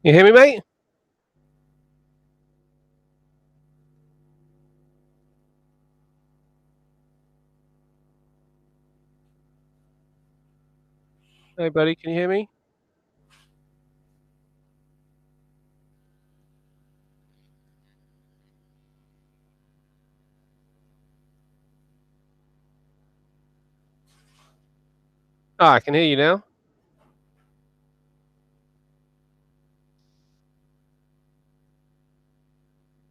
You hear me, mate? Hey, buddy, can you hear me? I can hear you now.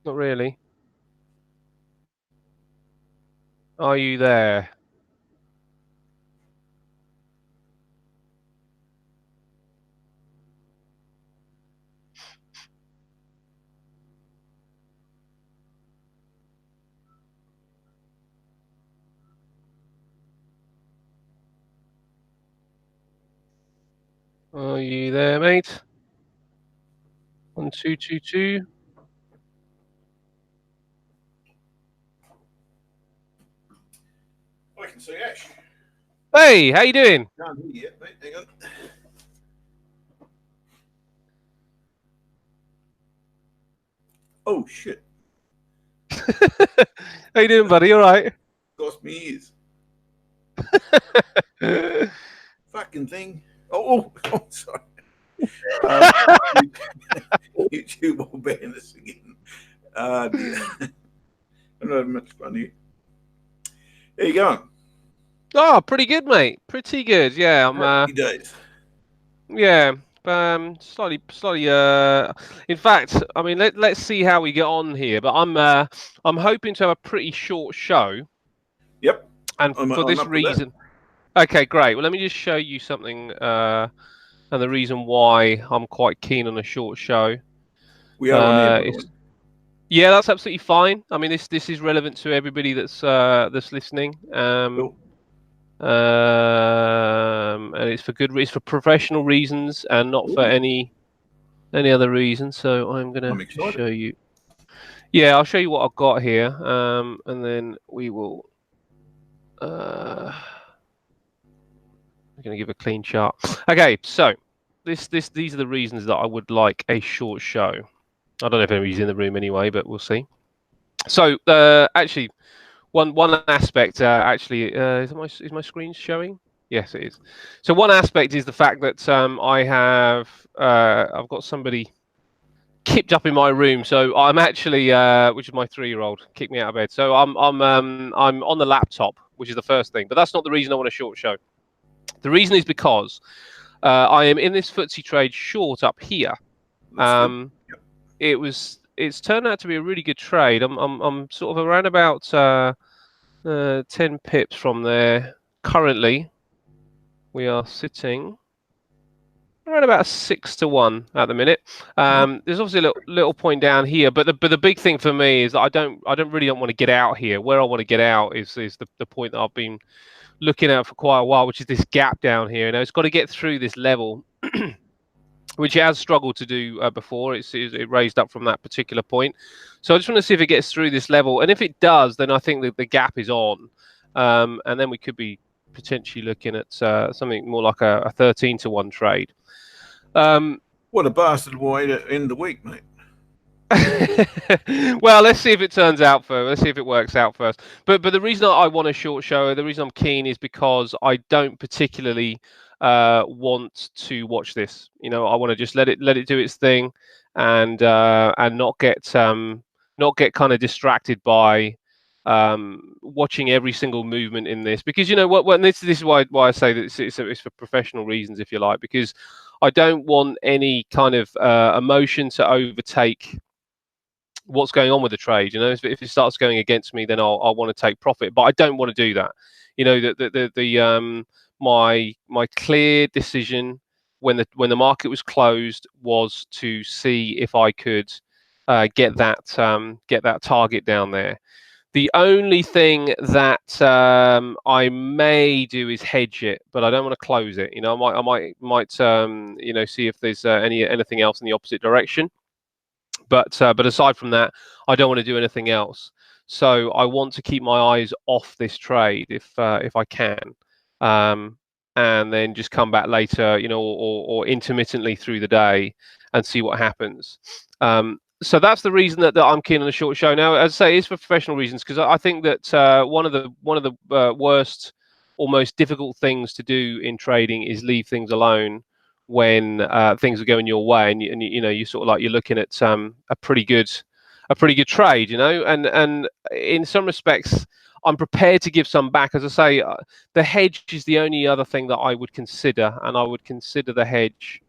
Not really. Are you there? Are you there, mate? 1222. I can see Ash. Hey, how you doing? Can't hear you yet, mate. Hang on. Oh shit! How you doing, buddy? All right. Lost me ears. Fucking thing. Oh, sorry. YouTube will ban us again. Dear. I'm not having much fun here. How you going? Oh, pretty good, mate. Pretty good. Yeah, I'm. Happy days. Yeah. Slightly. In fact, I mean, let's see how we get on here. But I'm hoping to have a pretty short show. Yep. And I'm for this up for that. reason. Okay, great. Well, let me just show you something. And the reason why I'm quite keen on a short show. We are on air, by the way. Yeah, that's absolutely fine. I mean, this is relevant to everybody that's listening. Cool. And it's for professional reasons and not for any other reason. So I'm gonna show you. Yeah, I'll show you what I've got here. And then we will. I'm gonna give a clean chart. Okay, so these are the reasons that I would like a short show. I don't know if anybody's in the room anyway, but we'll see. So actually, one aspect is my screen showing? Yes, it is. So one aspect is the fact that I've got somebody kicked up in my room. So I'm actually, which is my 3-year-old, kicked me out of bed. So I'm on the laptop, which is the first thing. But that's not the reason I want a short show. The reason is because I am in this FTSE trade short up here. It's turned out to be a really good trade. I'm sort of around about 10 pips from there. Currently, we are sitting around about 6-1 at the minute. There's obviously a little point down here, but the big thing for me is that I don't really want to get out here. Where I want to get out is the point that I've been looking at for quite a while, which is this gap down here. It's got to get through this level. Which it has struggled to do before. It raised up from that particular point. So I just want to see if it gets through this level. And if it does, then I think that the gap is on. And then we could be potentially looking at something more like a 13-1 trade. What a bastard way to end the week, mate. Well, let's see if it turns out first. Let's see if it works out first. But the reason I want a short show, the reason I'm keen is because I don't particularly want to watch this. I want to just let it do its thing, and not get kind of distracted by watching every single movement in this. Because this is why I say that it's for professional reasons, if you like, because I don't want any kind of emotion to overtake what's going on with the trade. If it starts going against me, then I'll want to take profit, but I don't want to do that. My clear decision when the market was closed was to see if I could get that target down there. The only thing that I may do is hedge it, but I don't want to close it. I might see if there's anything else in the opposite direction. But aside from that, I don't want to do anything else. So I want to keep my eyes off this trade if I can. and then just come back later, you know, or intermittently through the day and see what happens. So that's the reason that I'm keen on a short show. Now, as I say, it's for professional reasons, because I think that one of the worst or most difficult things to do in trading is leave things alone when things are going your way, and you know, you sort of like, you're looking at a pretty good trade, you know, and in some respects I'm prepared to give some back. As I say, the hedge is the only other thing that I would consider, and I would consider the hedge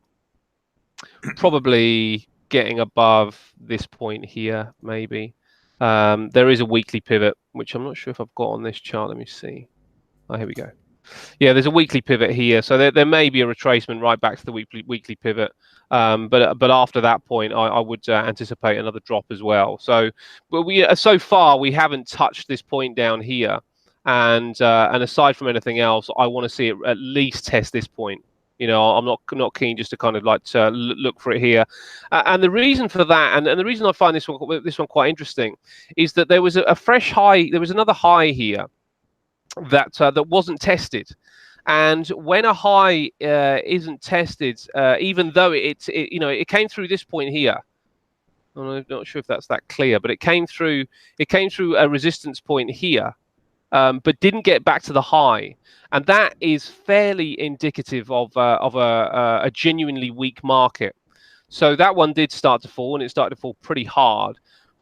probably getting above this point here, maybe. There is a weekly pivot, which I'm not sure if I've got on this chart. Let me see. Oh, here we go. Yeah, there's a weekly pivot here, so there may be a retracement right back to the weekly pivot. But after that point, I would anticipate another drop as well. So, but so far we haven't touched this point down here, and aside from anything else, I want to see it at least test this point. You know, I'm not keen just to kind of like to look for it here, and the reason for that, and the reason I find this one quite interesting, is that there was a fresh high. There was another high here that wasn't tested. And when a high isn't tested, even though it came through this point here, I'm not sure if that's that clear, but it came through a resistance point here, but didn't get back to the high, and that is fairly indicative of a genuinely weak market. So that one did start to fall, and it started to fall pretty hard.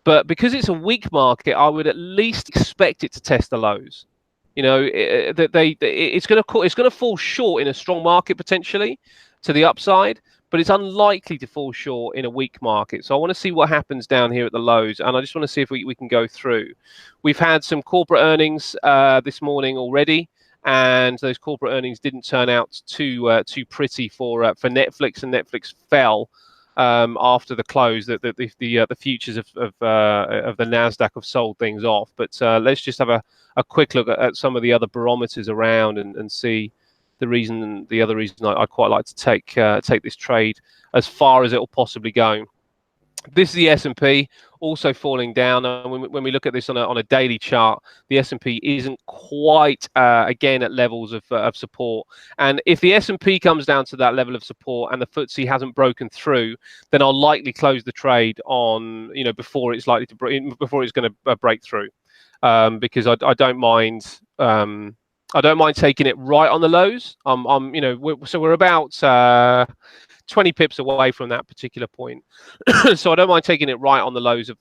But because it's a weak market, I would at least expect it to test the lows. You know, it's going to fall short in a strong market potentially to the upside, but it's unlikely to fall short in a weak market. So I want to see what happens down here at the lows, and I just want to see if we can go through. We've had some corporate earnings this morning already, and those corporate earnings didn't turn out too pretty for Netflix, and Netflix fell after the close. The futures of the Nasdaq have sold things off. But let's just have a quick look at some of the other barometers around and see the other reason I quite like to take this trade as far as it will possibly go. This is the S&P also falling down, and when we look at this on a daily chart, the S&P isn't quite again at levels of support. And if the S&P comes down to that level of support and the FTSE hasn't broken through, then I'll likely close the trade on, you know, before it's going to break through, because I don't mind. I don't mind taking it right on the lows. We're about 20 pips away from that particular point, so I don't mind taking it right on the lows of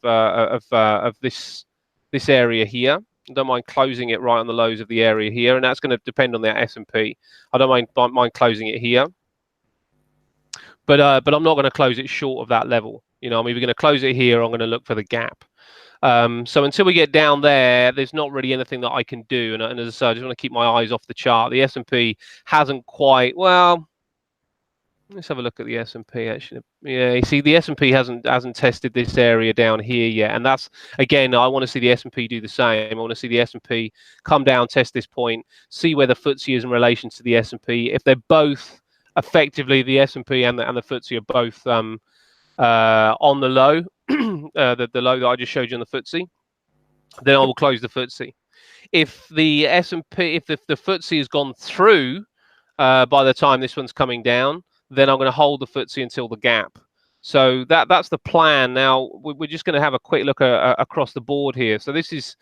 this area here. I don't mind closing it right on the lows of the area here, and that's going to depend on the S&P. I don't mind closing it here, but I'm not going to close it short of that level. You know, I'm either going to close it here, or I'm going to look for the gap. So until we get down there, there's not really anything that I can do. And as I said, I just want to keep my eyes off the chart. The S&P hasn't quite, well, let's have a look at the S&P actually. Yeah, you see the S&P hasn't tested this area down here yet. And that's, again, I want to see the S&P do the same. I want to see the S&P come down, test this point, see where the FTSE is in relation to the S&P. If they're both effectively, the S&P and the FTSE are both on the low, the low that I just showed you on the FTSE, then I will close the FTSE. If the S&P, if the FTSE has gone through by the time this one's coming down, then I'm going to hold the FTSE until the gap. So that's the plan. Now we're just going to have a quick look across the board here. So these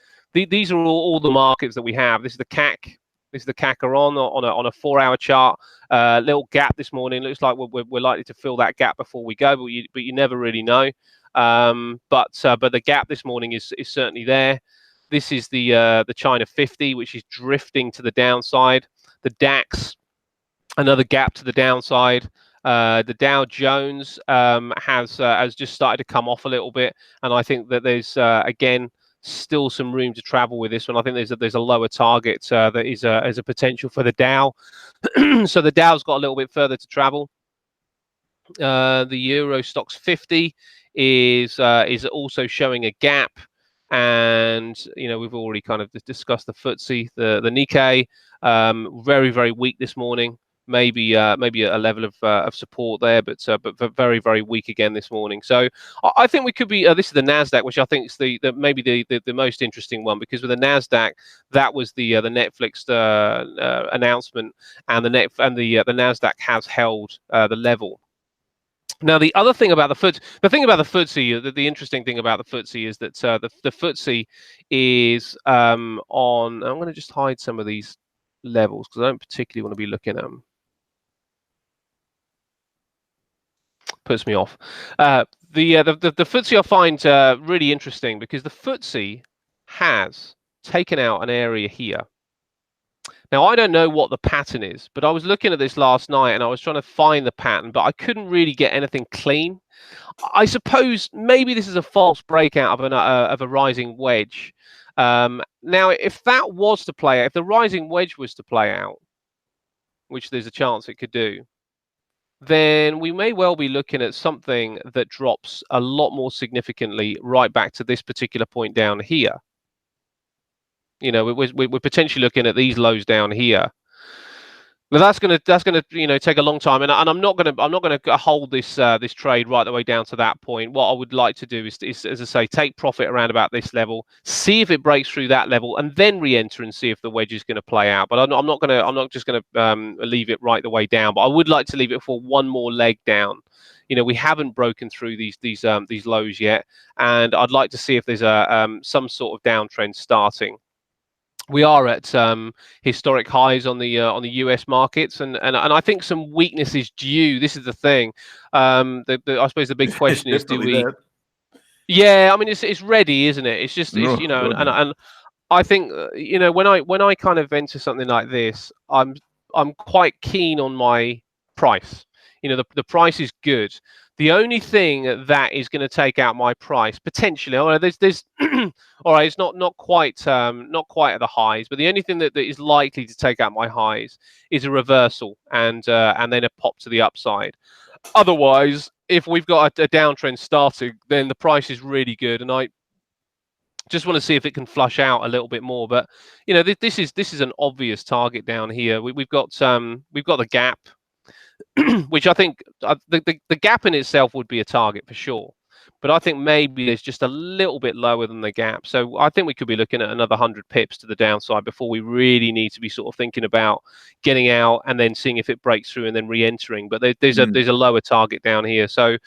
are all the markets that we have. This is the CAC. This is the CAC on a 4-hour chart. Little gap this morning. Looks like we're likely to fill that gap before we go, but you never really know. But the gap this morning is certainly there. This is the China 50, which is drifting to the downside. The DAX, another gap to the downside. The Dow Jones has just started to come off a little bit, and I think that there's again still some room to travel with this one. I think there's a lower target that is a potential for the Dow. So the Dow's got a little bit further to travel. The Euro Stoxx 50 is also showing a gap, and you know, we've already kind of discussed the FTSE, the Nikkei, very, very weak this morning, maybe a level of support there, but very, very weak again this morning. So I think we could be. This is the Nasdaq, which I think is maybe the most interesting one, because with the Nasdaq, that was the Netflix announcement, and the Nasdaq has held the level. Now, the other thing about the FTSE, the interesting thing about the FTSE is that the FTSE is on. I'm going to just hide some of these levels because I don't particularly want to be looking at them. Puts me off. The FTSE I find really interesting, because the FTSE has taken out an area here. Now, I don't know what the pattern is, but I was looking at this last night and I was trying to find the pattern, but I couldn't really get anything clean. I suppose maybe this is a false breakout of a rising wedge. Now, if that was to play out, if the rising wedge was to play out, which there's a chance it could do, then we may well be looking at something that drops a lot more significantly right back to this particular point down here. You know, we're potentially looking at these lows down here. But that's gonna take a long time, and I'm not gonna hold this this trade right the way down to that point. What I would like to do is, as I say, take profit around about this level, see if it breaks through that level, and then re-enter and see if the wedge is going to play out. But I'm not just going to leave it right the way down. But I would like to leave it for one more leg down. You know, we haven't broken through these lows yet, and I'd like to see if there's some sort of downtrend starting. We are at historic highs on the US markets, and I think some weakness is due. This is the thing. I suppose the big question is, do we? Bad. Yeah, I mean, it's ready, isn't it? It's just you know, and I think you know, when I kind of enter something like this, I'm quite keen on my price. You know, the price is good. The only thing that is going to take out my price potentially, there's all right, it's not quite at the highs, but the only thing that is likely to take out my highs is a reversal and then a pop to the upside. Otherwise, if we've got a downtrend starting, then the price is really good, and I just want to see if it can flush out a little bit more. But you know, this is an obvious target down here. We've got the gap, which I think the gap in itself would be a target for sure. But I think maybe it's just a little bit lower than the gap. So I think we could be looking at another 100 pips to the downside before we really need to be sort of thinking about getting out and then seeing if it breaks through and then re-entering. But there's a lower target down here. So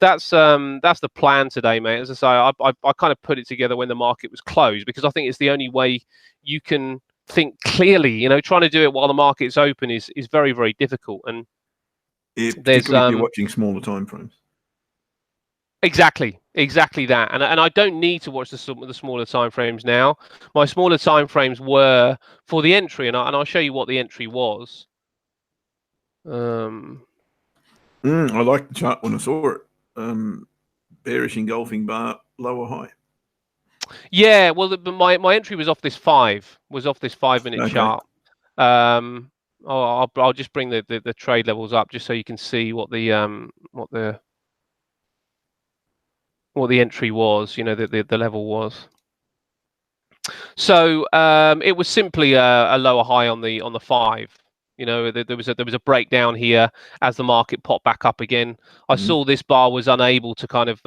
that's the plan today, mate. As I say, I kind of put it together when the market was closed, because I think it's the only way you can think clearly. You know, trying to do it while the market's open is very, very difficult. And particularly if you're watching smaller time frames. Exactly that, and I don't need to watch the smaller time frames now. My smaller time frames were for the entry, and I'll show you what the entry was. I liked the chart when I saw it. Bearish engulfing bar, lower high. Yeah, well, my entry was off this 5-minute chart. I'll just bring the trade levels up just so you can see what the entry was, you know, the level was. So it was simply a lower high on the 5. You know, there was a breakdown here as the market popped back up again. I saw this bar was unable to kind of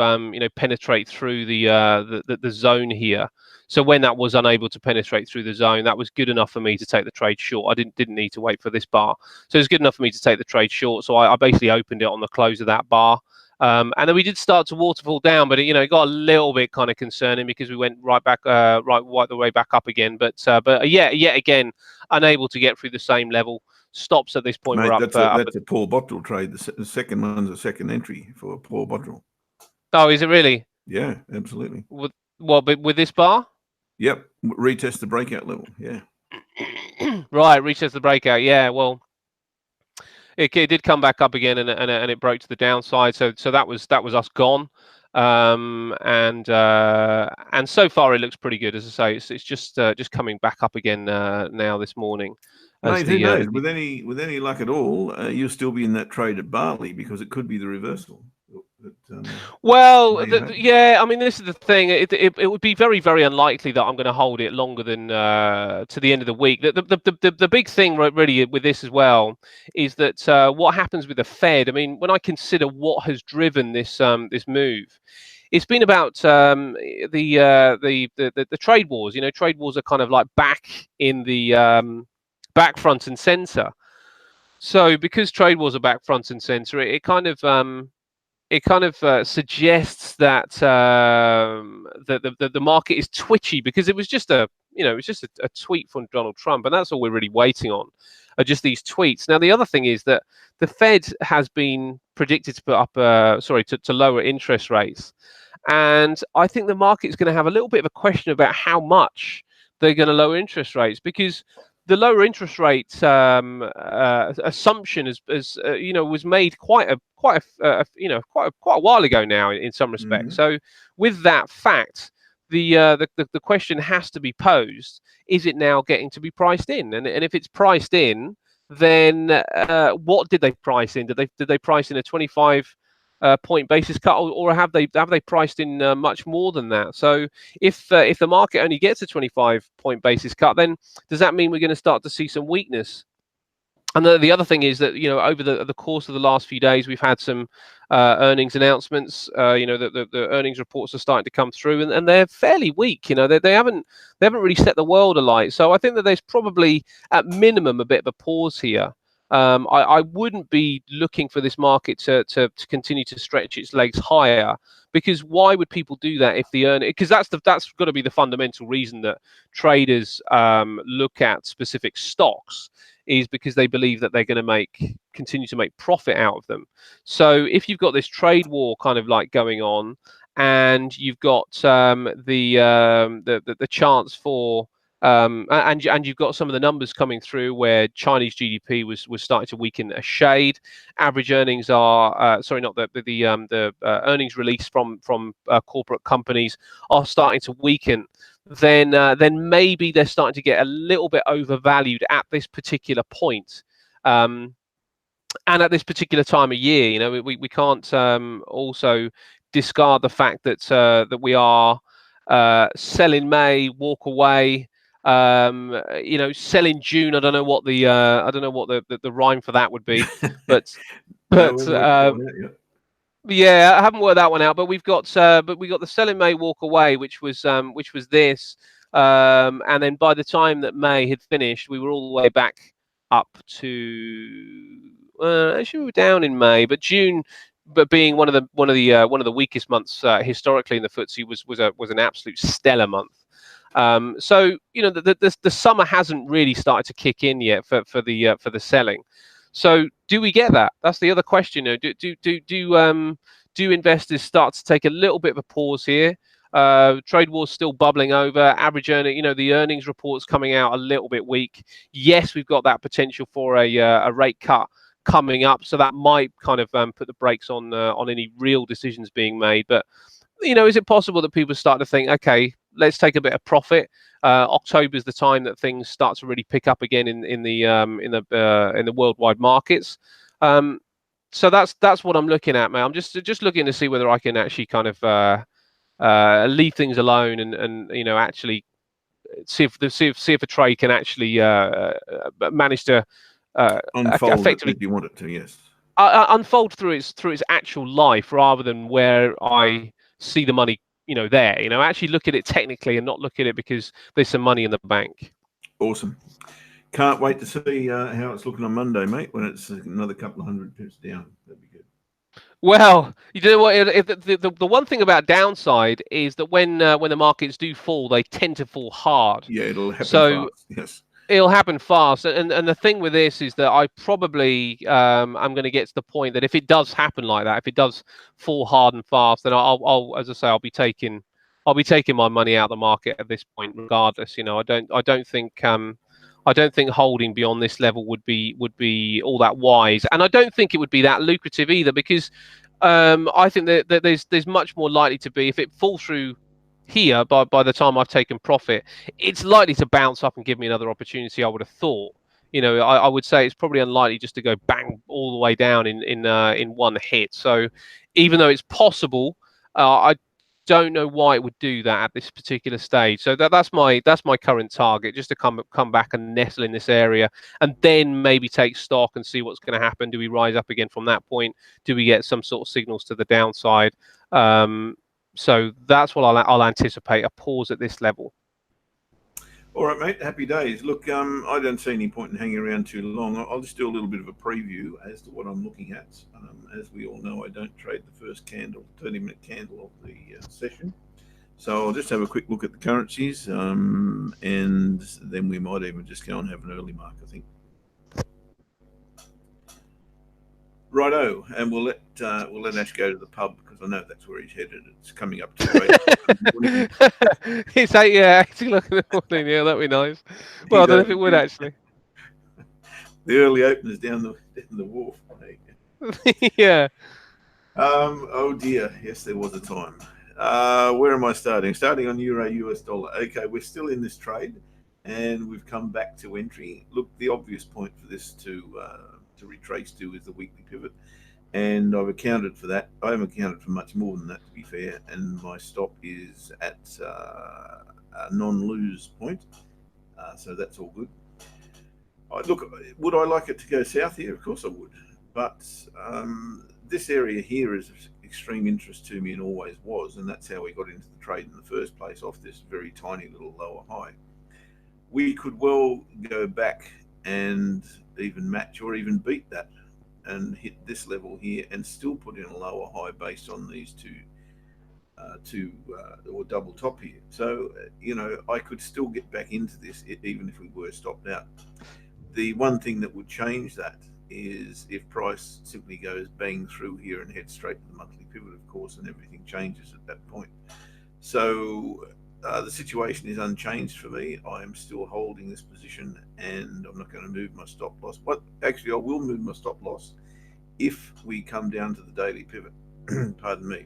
penetrate through the zone here. So when that was unable to penetrate through the zone, that was good enough for me to take the trade short. I didn't need to wait for this bar. So it was good enough for me to take the trade short. So I basically opened it on the close of that bar. And then we did start to waterfall down, but it got a little bit kind of concerning because we went right the way back up again. But yet again, unable to get through the same level. Stops at this point. Mate, we're up. That's a Paul Bottrell trade. The second one's a second entry for Paul Bottrell. Oh, is it really? Yeah, absolutely. But with this bar? Yep, retest the breakout level. Yeah. Right, retest the breakout. Yeah, well. It did come back up again, and it broke to the downside. So that was us gone, and so far it looks pretty good. As I say, it's just coming back up again now this morning. Mate, who knows? With any luck at all, you'll still be in that trade at Barley, because it could be the reversal Well, yeah, I mean, this is the thing. It would be very, very unlikely that I'm going to hold it longer than to the end of the week. The big thing really with this as well is that what happens with the Fed. I mean, when I consider what has driven this this move, it's been about the trade wars. You know, trade wars are kind of like back in the back front and center. So because trade wars are back front and center, it kind of suggests that the market is twitchy because it was just a tweet from Donald Trump, and that's all we're really waiting on, are just these tweets. Now the other thing is that the Fed has been predicted to put up to lower interest rates, and I think the market's going to have a little bit of a question about how much they're going to lower interest rates, because the lower interest rate assumption was made quite a while ago now in some respects. So with that fact, the question has to be posed: is it now getting to be priced in? And if it's priced in, then what did they price in? Did they price in a 25 point basis cut, or have they priced in much more than that? So if the market only gets a 25 point basis cut, then does that mean we're going to start to see some weakness? And the other thing is that, you know, over the course of the last few days, we've had some earnings announcements. The earnings reports are starting to come through, and they're fairly weak. You know, they haven't really set the world alight. So I think that there's probably at minimum a bit of a pause here. I wouldn't be looking for this market to continue to stretch its legs higher, because why would people do that if the earning? Because that's got to be the fundamental reason that traders look at specific stocks, is because they believe that they're going to continue to make profit out of them. So if you've got this trade war kind of like going on, and you've got the chance for and you've got some of the numbers coming through where Chinese GDP was starting to weaken a shade. Average earnings are the earnings release from corporate companies are starting to weaken. Then maybe they're starting to get a little bit overvalued at this particular point, and at this particular time of year. You know, we can't also discard the fact that that we are sell in May, walk away. Sell in June. I don't know what the rhyme for that would be, but yeah, I haven't worked that one out. But we got the sell in May, walk away, which was this, and then by the time that May had finished, we were all the way back up to actually we were down in May, but June, but being one of the weakest months historically in the FTSE, was an absolute stellar month. So you know the summer hasn't really started to kick in yet for the selling. So do we get that? That's the other question. Do investors start to take a little bit of a pause here? Trade war's still bubbling over. Average earning, the earnings reports coming out a little bit weak. Yes, we've got that potential for a rate cut coming up, so that might kind of put the brakes on any real decisions being made. But is it possible that people start to think, okay, let's take a bit of profit? October is the time that things start to really pick up again in the worldwide markets. So that's what I'm looking at, man. I'm just looking to see whether I can actually kind of leave things alone and actually see if a trade can actually manage to unfold effectively, if you want it to. Yes. Unfold through its actual life, rather than where I see the money there. Actually look at it technically and not look at it because there's some money in the bank. Awesome. Can't wait to see how it's looking on Monday, mate, when it's another couple of 100 pips down. That'd be good. Well, you know what? The one thing about downside is that when the markets do fall, they tend to fall hard. Yeah, it'll happen fast. Yes. It'll happen fast, and the thing with this is that I probably I'm going to get to the point that if it does happen like that, if it does fall hard and fast, then I'll as I say, I'll be taking my money out of the market at this point, regardless. I don't think holding beyond this level would be all that wise, and I don't think it would be that lucrative either, because I think that there's much more likely to be, if it falls through here by the time I've taken profit, it's likely to bounce up and give me another opportunity, I would have thought. I would say it's probably unlikely just to go bang all the way down in one hit. So even though it's possible, I don't know why it would do that at this particular stage. So that's my current target, just to come back and nestle in this area, and then maybe take stock and see what's going to happen. Do we rise up again from that point? Do we get some sort of signals to the downside? So that's what I'll anticipate, a pause at this level. All right, mate. Happy days. Look, I don't see any point in hanging around too long. I'll just do a little bit of a preview as to what I'm looking at. As we all know, I don't trade the first candle, 30-minute candle of the session. So I'll just have a quick look at the currencies, and then we might even just go and have an early mark, I think. Righto, and we'll let Ash go to the pub because I know that's where he's headed. It's coming up to It's 8 o'clock in the morning. Yeah, that'd be nice. Well, I don't know if it would actually. The early openers down the wharf. Yeah. Oh dear. Yes, there was a time. Where am I starting? Starting on Euro US dollar. Okay, we're still in this trade, and we've come back to entry. Look, the obvious point for this to retrace to is the weekly pivot, and I've accounted for that. I haven't accounted for much more than that, to be fair, and my stop is at a non-lose point, so that's all good. Look, would I like it to go south here? Of course I would, but this area here is of extreme interest to me and always was, and that's how we got into the trade in the first place, off this very tiny little lower high. We could well go back and even match or even beat that and hit this level here and still put in a lower high based on these two or double top here. So I could still get back into this even if we were stopped out. The one thing that would change that is if price simply goes bang through here and heads straight to the monthly pivot, of course, and everything changes at that point. So the situation is unchanged for me. I am still holding this position, and I'm not going to move my stop loss. But actually, I will move my stop loss if we come down to the daily pivot. Pardon me,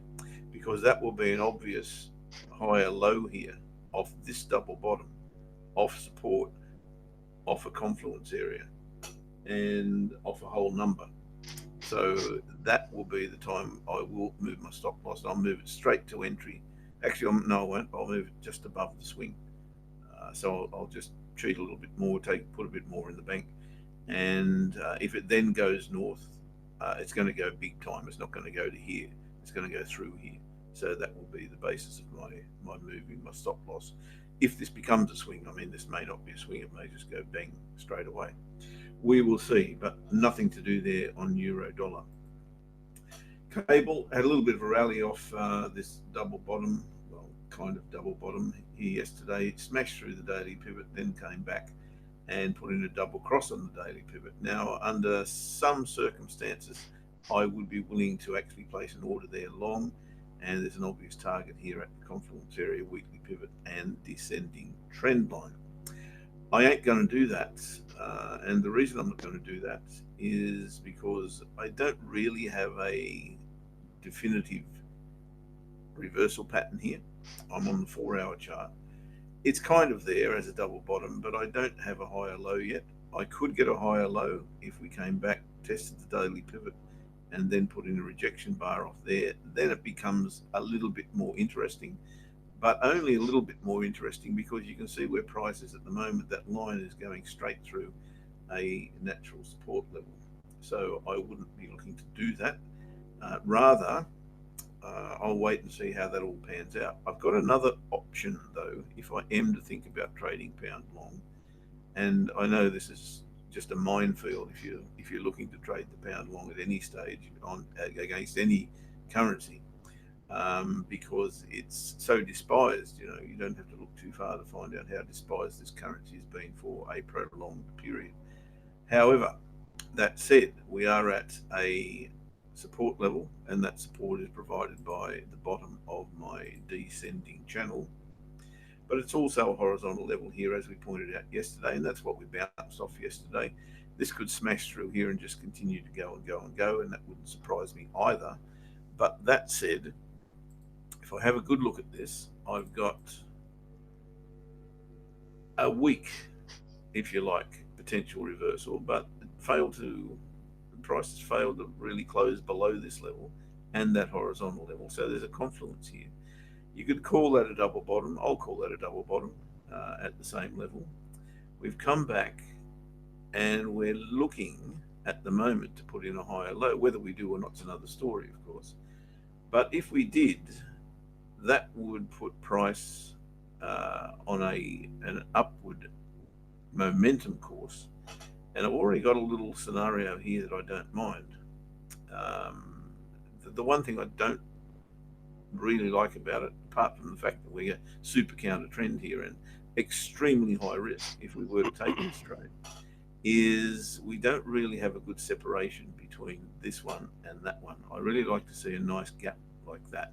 because that will be an obvious higher low here off this double bottom, off support, off a confluence area, and off a whole number. So that will be the time I will move my stop loss. I'll move it straight to entry. Actually, no, I won't. I'll move it just above the swing. So I'll just cheat a little bit more, put a bit more in the bank. And if it then goes north, it's going to go big time. It's not going to go to here. It's going to go through here. So that will be the basis of my moving my stop loss. If this becomes a swing, I mean, this may not be a swing. It may just go bang straight away. We will see, but nothing to do there on euro dollar. Cable had a little bit of a rally off this double bottom, well, kind of double bottom here yesterday. It smashed through the daily pivot, then came back and put in a double cross on the daily pivot. Now, under some circumstances, I would be willing to actually place an order there long, and there's an obvious target here at the confluence area, weekly pivot and descending trend line. I ain't going to do that, and the reason I'm not going to do that is because I don't really have a definitive reversal pattern here. I'm on the 4-hour chart. It's kind of there as a double bottom, but I don't have a higher low yet. I could get a higher low if we came back, tested the daily pivot, and then put in a rejection bar off there. Then it becomes a little bit more interesting, but only a little bit more interesting because you can see where price is at the moment. That line is going straight through a natural support level. So I wouldn't be looking to do that. Rather, I'll wait and see how that all pans out. I've got another option though, if I am to think about trading pound long, and I know this is just a minefield if you're looking to trade the pound long at any stage against any currency, because it's so despised. You don't have to look too far to find out how despised this currency has been for a prolonged period. However, that said, we are at a support level, and that support is provided by the bottom of my descending channel, but it's also a horizontal level here, as we pointed out yesterday, and that's what we bounced off yesterday. This could smash through here and just continue to go and go and go, and that wouldn't surprise me either. But that said, if I have a good look at this, I've got a week, if you like, potential reversal, but the price has failed to really close below this level and that horizontal level. So there's a confluence here. You could call that a double bottom. I'll call that a double bottom at the same level. We've come back and we're looking at the moment to put in a higher low. Whether we do or not is another story, of course. But if we did, that would put price on an upward momentum course. And I've already got a little scenario here that I don't mind. The one thing I don't really like about it, apart from the fact that we're a super counter trend here and extremely high risk if we were to take this trade, is we don't really have a good separation between this one and that one. I really like to see a nice gap like that.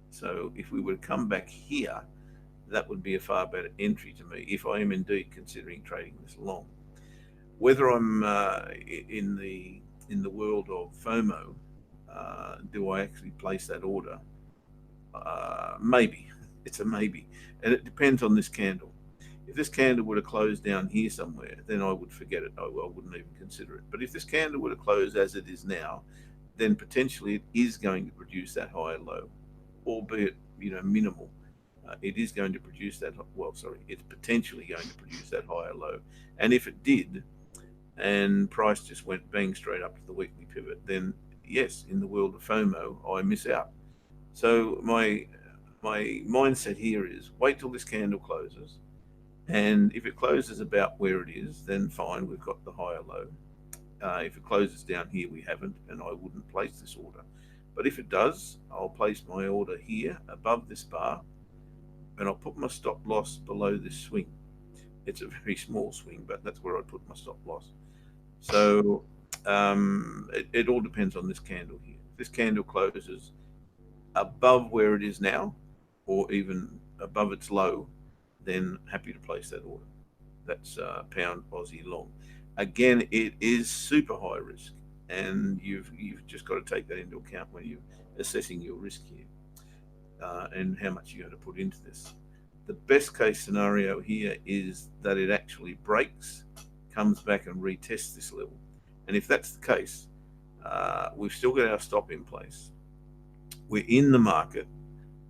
So if we were to come back here, that would be a far better entry to me if I am indeed considering trading this long. Whether I'm in the world of FOMO, do I actually place that order? Maybe. It's a maybe. And it depends on this candle. If this candle were to close down here somewhere, then I would forget it. I wouldn't even consider it. But if this candle were to close as it is now, then potentially it is going to produce that higher low, albeit minimal. It is going to produce that. Well, sorry, it's potentially going to produce that higher low. And if it did, and price just went bang straight up to the weekly pivot, then yes, in the world of FOMO, I miss out. So my mindset here is wait till this candle closes, and if it closes about where it is, then fine, we've got the higher low. If it closes down here, we haven't, and I wouldn't place this order. But if it does, I'll place my order here above this bar, and I'll put my stop loss below this swing. It's a very small swing, but that's where I'd put my stop loss. So it all depends on this candle here. If this candle closes above where it is now, or even above its low, then happy to place that order. That's pound Aussie long. Again, it is super high risk, and you've just got to take that into account when you're assessing your risk here and how much you're going to put into this. The best case scenario here is that it actually breaks, comes back and retests this level. And if that's the case, we've still got our stop in place. We're in the market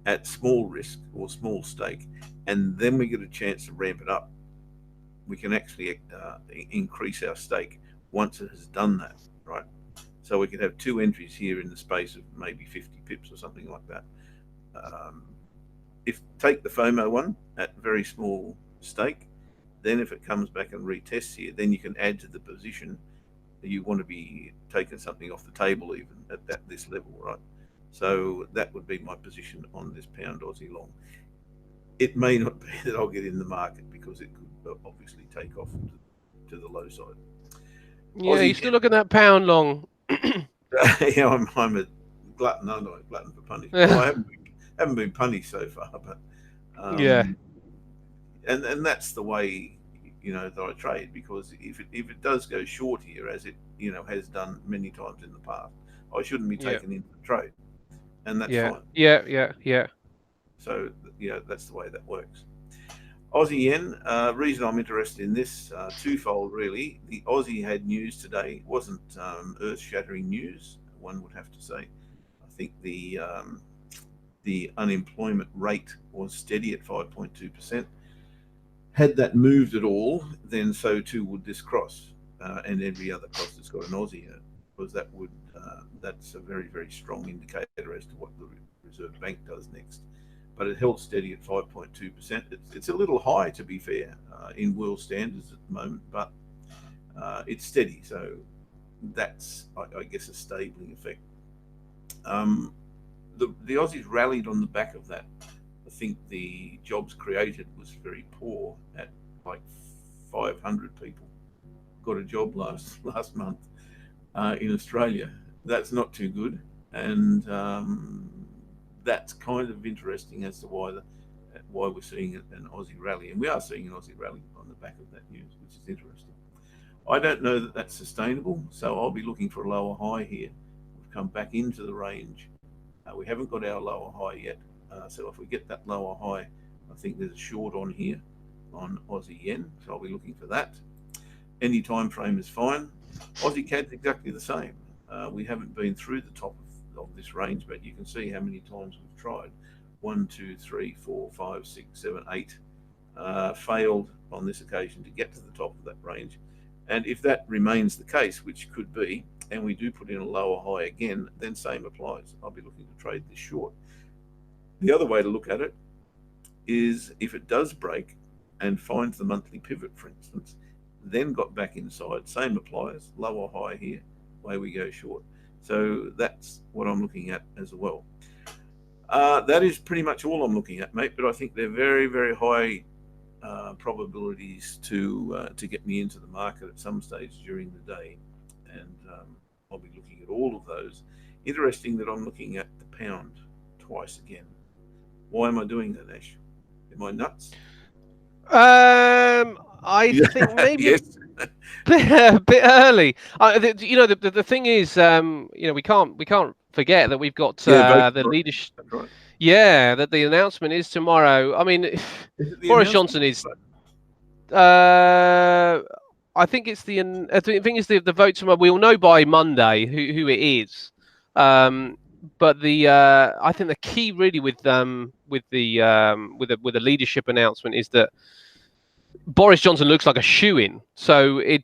at small risk or small stake, and then we get a chance to ramp it up. We can actually increase our stake once it has done that, right? So we could have two entries here in the space of maybe 50 pips or something like that. If take the FOMO one at very small stake, then if it comes back and retests here, then you can add to the position. You want to be taking something off the table even at this level, right? So that would be my position on this pound Aussie long. It may not be that I'll get in the market because it could obviously take off to the low side. Yeah, you're still looking at pound long. Yeah, I'm a glutton, aren't I? Glutton for punishment. Well, I haven't been punished so far, but yeah, and that's the way that I trade, because if it does go short here, as it has done many times in the past, I shouldn't be taken into the trade, and that's fine. Yeah. So that's the way that works. Aussie yen. Reason I'm interested in this twofold really. The Aussie had news today. It wasn't earth-shattering news, one would have to say. I think the unemployment rate was steady at 5.2%. Had that moved at all, then so too would this cross, and every other cross that's got an Aussie in it, because that's a very, very strong indicator as to what the Reserve Bank does next. But it held steady at 5.2%. It's a little high, to be fair, in world standards at the moment, but it's steady. So that's, I guess, a stabling effect. The Aussies rallied on the back of that. I think the jobs created was very poor at like 500 people got a job last month in Australia. That's not too good, and that's kind of interesting as to why we're seeing an Aussie rally, and we are seeing an Aussie rally on the back of that news, which is interesting. I don't know that that's sustainable, so I'll be looking for a lower high here. We've come back into the range. We haven't got our lower high yet. So if we get that lower high, I think there's a short on here on Aussie yen. So I'll be looking for that. any time frame is fine. Aussie CAD's exactly the same. We haven't been through the top of this range, but you can see how many times we've tried. 1, 2, 3, 4, 5, 6, 7, 8. Failed on this occasion to get to the top of that range. And if that remains the case, which could be, and we do put in a lower high again, then same applies. I'll be looking to trade this short. The other way to look at it is if it does break and finds the monthly pivot, for instance, then got back inside, same applies, lower high here, away we go short. So that's what I'm looking at as well. That is pretty much all I'm looking at, mate, but I think they're very, very high probabilities to get me into the market at some stage during the day, and I'll be looking at all of those. Interesting that I'm looking at the pound twice again. Why am I doing that, Ash? Am I nuts? I think maybe Yes. a bit early. The thing is, we can't forget that we've got the leadership. That's right. Yeah, that the announcement is tomorrow. I mean, Is it the Boris Johnson announcement? is. I think it's the vote tomorrow. We'll know by Monday who it is. But I think the key really with the leadership announcement is that Boris Johnson looks like a shoo-in. So at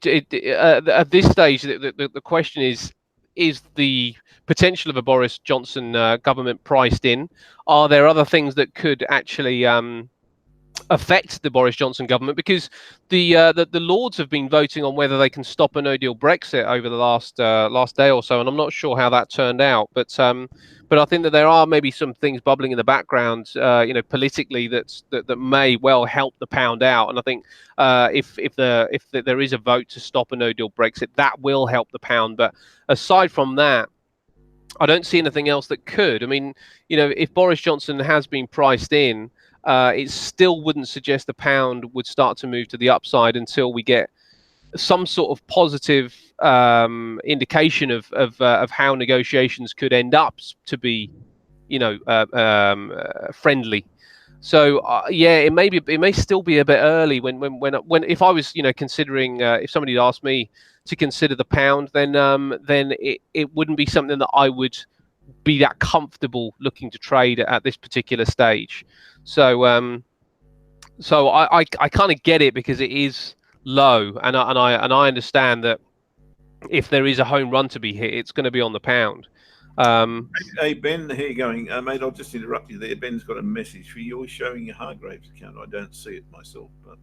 this stage, the question is the potential of a Boris Johnson government priced in? Are there other things that could actually affect the Boris Johnson government? Because the Lords have been voting on whether they can stop a no-deal Brexit over the last day or so, and I'm not sure how that turned out. But I think that there are maybe some things bubbling in the background, politically that may well help the pound out. And I think if there is a vote to stop a no-deal Brexit, that will help the pound. But aside from that, I don't see anything else that could. I mean, if Boris Johnson has been priced in, it still wouldn't suggest the pound would start to move to the upside until we get some sort of positive indication of how negotiations could end up to be, friendly. So it may still be a bit early when if I was considering, if somebody asked me to consider the pound, then it wouldn't be something that I would be that comfortable looking to trade at this particular stage. So I kind of get it, because it is low, and I understand that if there is a home run to be hit, it's going to be on the pound. Hey Ben, how you going, mate? I'll just interrupt you there. Ben's got a message for you. You're showing your Hargreaves account. I don't see it myself, but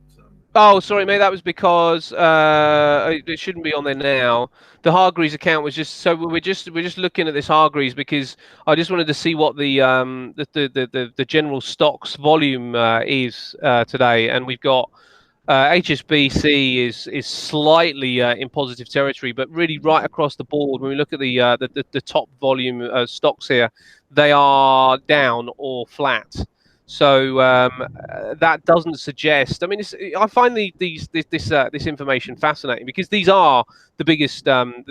oh, sorry, mate. That was because it shouldn't be on there now. The Hargreaves account was just so we're just looking at this Hargreaves because I just wanted to see what the general stocks volume is today, and we've got HSBC is slightly in positive territory, but really right across the board, when we look at the top volume stocks here, they are down or flat. So that doesn't suggest. I mean, I find this information fascinating, because these are the biggest,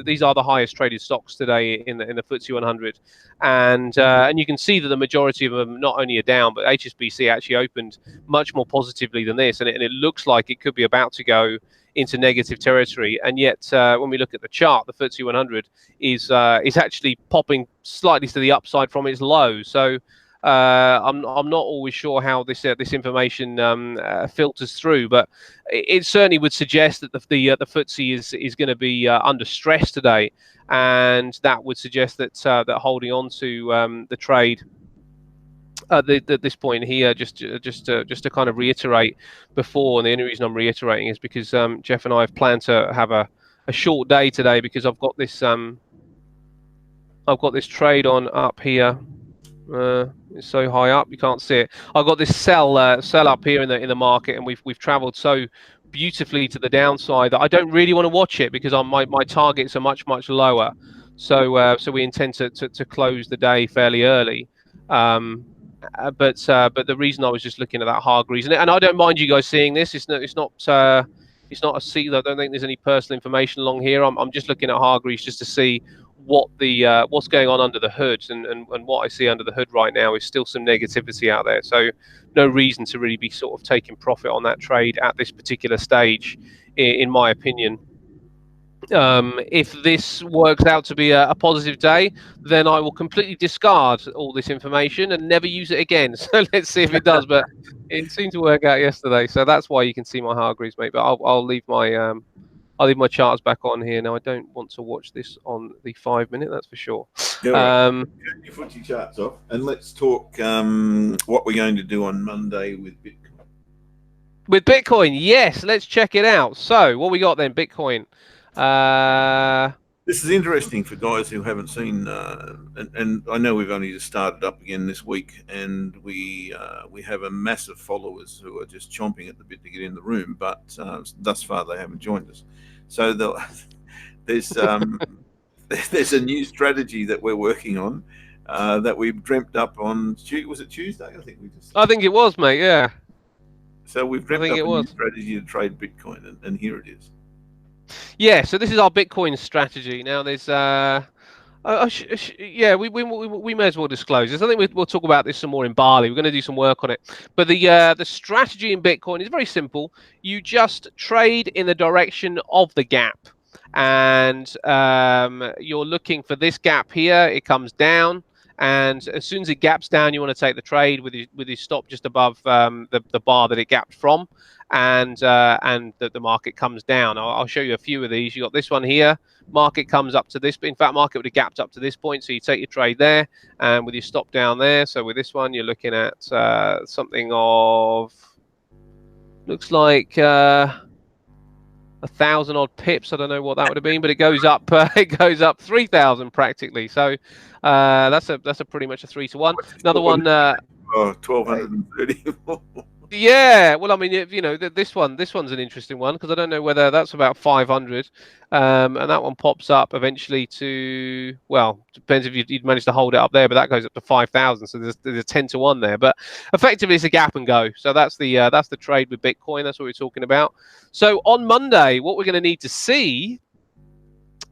these are the highest traded stocks today in the FTSE 100, and you can see that the majority of them not only are down, but HSBC actually opened much more positively than this, and it looks like it could be about to go into negative territory. And yet, when we look at the chart, the FTSE 100 is actually popping slightly to the upside from its low. So I'm not always sure how this information filters through, but it certainly would suggest that the FTSE is going to be under stress today, and that would suggest that that holding on to the trade at this point here, just to kind of reiterate before, and the only reason I'm reiterating is because Jeff and I have planned to have a short day today, because I've got this trade on up here. It's so high up you can't see it. I've got this sell up here in the market, and we've travelled so beautifully to the downside that I don't really want to watch it, because my targets are much lower. So we intend to close the day fairly early. But the reason I was just looking at that Hargreaves, and I don't mind you guys seeing this. It's not a seed. I don't think there's any personal information along here. I'm just looking at Hargreaves just to see what's going on under the hood, and what I see under the hood right now is still some negativity out there. So no reason to really be sort of taking profit on that trade at this particular stage, in my opinion. If this works out to be a positive day, then I will completely discard all this information and never use it again. So let's see if it does. But it seemed to work out yesterday, so that's why you can see my Hargreaves, mate. But I'll leave my charts back on here now. I don't want to watch this on the 5 minute, that's for sure. Yeah, right. Turn your footy charts off, and let's talk what we're going to do on Monday with Bitcoin. With Bitcoin, yes, let's check it out. So what we got then, Bitcoin. This is interesting for guys who haven't seen, and I know we've only just started up again this week, and we have a massive followers who are just chomping at the bit to get in the room, but thus far they haven't joined us. So there's there's a new strategy that we're working on that we've dreamt up on. Was it Tuesday? I think it was, mate. Yeah. So we've dreamt up a new strategy to trade Bitcoin, and here it is. Yeah, so this is our Bitcoin strategy. Now, there's yeah, we may as well disclose this. I think we'll talk about this some more in Bali. We're going to do some work on it. But the strategy in Bitcoin is very simple. You just trade in the direction of the gap, and you're looking for this gap here. It comes down, and as soon as it gaps down, you want to take the trade with your stop just above the bar that it gapped from. And the market comes down. I'll show you a few of these. You got this one here. Market comes up to this, but in fact, market would have gapped up to this point. So you take your trade there, and with your stop down there. So with this one, you're looking at something of looks like 1,000 odd pips. I don't know what that would have been, but it goes up. It goes up 3,000 practically. So that's a pretty much a 3-to-1. Another one. 1,230. Yeah, well, I mean, you know, this one's an interesting one because I don't know whether that's about 500, and that one pops up eventually to, well, depends if you'd managed to hold it up there, but that goes up to 5,000. So there's a 10-to-1 there, but effectively it's a gap and go. So that's the trade with Bitcoin. That's what we're talking about. So on Monday, what we're going to need to see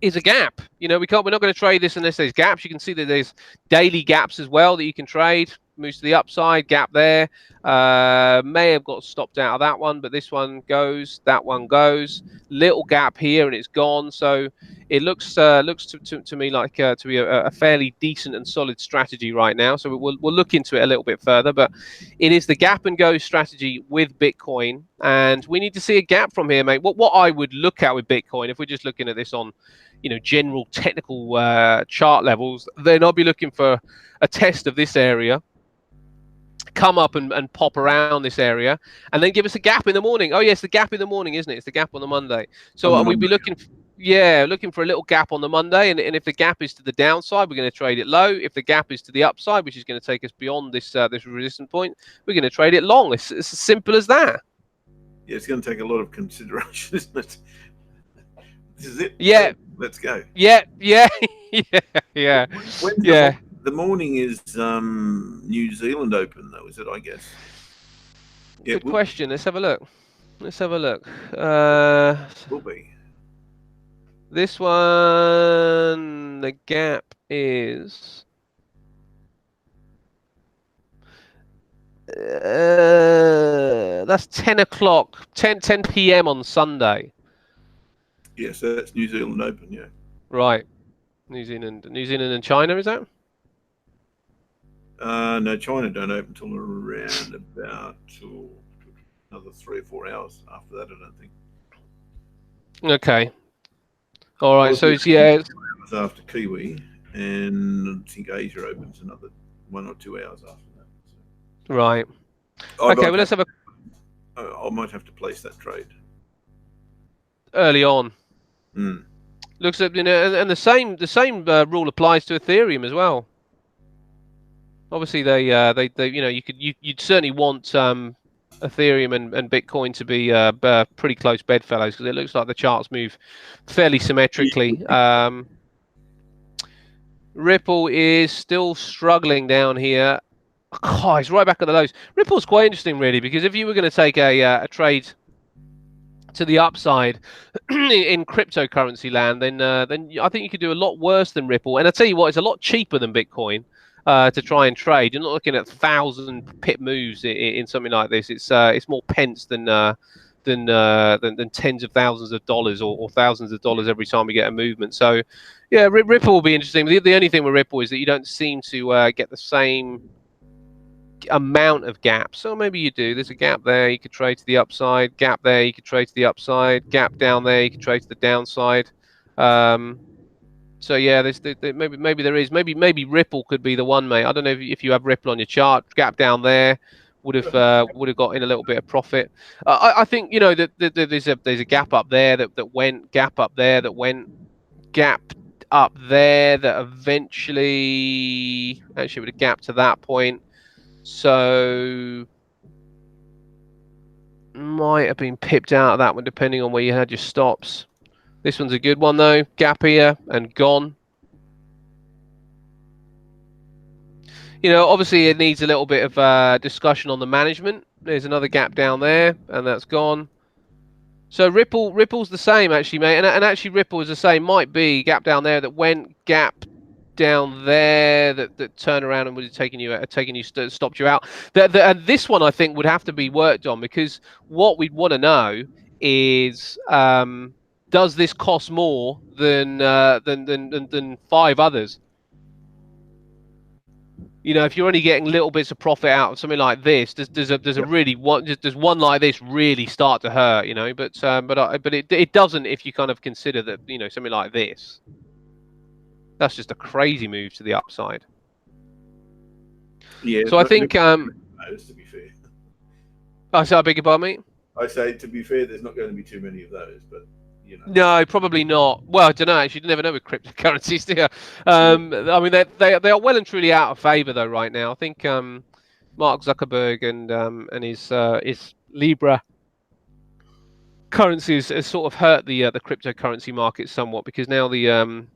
is a gap. You know, we're not going to trade this unless there's gaps. You can see that there's daily gaps as well that you can trade. Moves to the upside, gap there. May have got stopped out of that one, but this one goes, that one goes. Little gap here, and it's gone. So it looks to me like to be a fairly decent and solid strategy right now. So we'll look into it a little bit further, but it is the gap and go strategy with Bitcoin, and we need to see a gap from here, mate. What I would look at with Bitcoin, if we're just looking at this on, you know, general technical chart levels, then I'll be looking for a test of this area, come up and pop around this area, and then give us a gap in the morning. Oh yes, the gap in the morning, isn't it? It's the gap on the Monday. So we'd be looking for a little gap on the Monday, and if the gap is to the downside, we're going to trade it low. If the gap is to the upside, which is going to take us beyond this this resistance point, we're going to trade it long. It's as simple as that. Yeah, it's going to take a lot of consideration, isn't it? This is it. Yeah. Let's go. Yeah. The morning is New Zealand Open, though, is it? I guess. Good question. Let's have a look. Will be. This one, the gap is that's 10 o'clock, 10 p.m. on Sunday. Yes, that's New Zealand Open, yeah. Right. New Zealand and China, is that? No, China don't open until around about another 3 or 4 hours after that, I don't think. Okay. All right. So it's it's after Kiwi, and I think Asia opens another 1 or 2 hours after that. So. Right. Okay. Well, let's have a. I might have to place that trade early on. Mm. Looks like, you know, and the same rule applies to Ethereum as well. Obviously, they you know, you'd certainly want Ethereum and Bitcoin to be pretty close bedfellows, because it looks like the charts move fairly symmetrically. Ripple is still struggling down here. Oh, it's right back at the lows. Ripple's quite interesting, really, because if you were going to take a trade to the upside in cryptocurrency land, then I think you could do a lot worse than Ripple. And I tell you what, it's a lot cheaper than Bitcoin to try and trade. You're not looking at 1,000 pip moves in something like this. It's more pence than than tens of thousands of dollars or thousands of dollars every time we get a movement. So, yeah, Ripple will be interesting. The only thing with Ripple is that you don't seem to get the same amount of gaps. So maybe you do. There's a gap there, you could trade to the upside. Gap there, you could trade to the upside. Gap down there, you could trade to the downside. So yeah, maybe there is. Maybe Ripple could be the one, mate. I don't know if you have Ripple on your chart. Gap down there would have got in a little bit of profit. I think that there's a gap up there that went, gap up there that went, gap up there that eventually actually would have gapped to that point. So might have been pipped out of that one depending on where you had your stops. This one's a good one though. Gap here and gone. Obviously it needs a little bit of discussion on the management. There's another gap down there, and that's gone. So Ripple's the same actually, mate, and actually Ripple is the same. Might be gap down there that went, gap down there that turned around and would have taken you stopped you out. And this one I think would have to be worked on, because what we'd want to know is does this cost more than 5 others? If you're only getting little bits of profit out of something like this, does one like this really start to hurt? But it doesn't if you kind of consider that something like this. That's just a crazy move to the upside. Yeah. So I think to be fair. I beg your pardon, mate? I say, to be fair, there's not going to be too many of those, but No, probably not. Well, I don't know. Actually, you never know with cryptocurrencies, do you? I mean, they are well and truly out of favor though right now. I think Mark Zuckerberg and his Libra currencies has sort of hurt the cryptocurrency market somewhat, because now the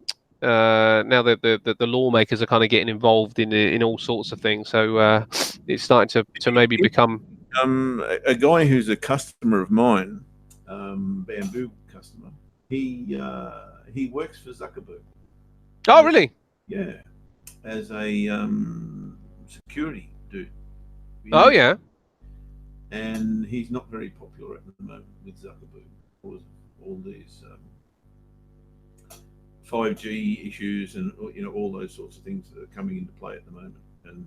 lawmakers are kind of getting involved in all sorts of things. So it's starting to maybe become a guy who's a customer of mine, Bamboo customer. He works for Zuckerberg. Oh, really? Yeah, as a security dude. Oh, yeah. And he's not very popular at the moment with Zuckerberg because of all these 5G issues and all those sorts of things that are coming into play at the moment. And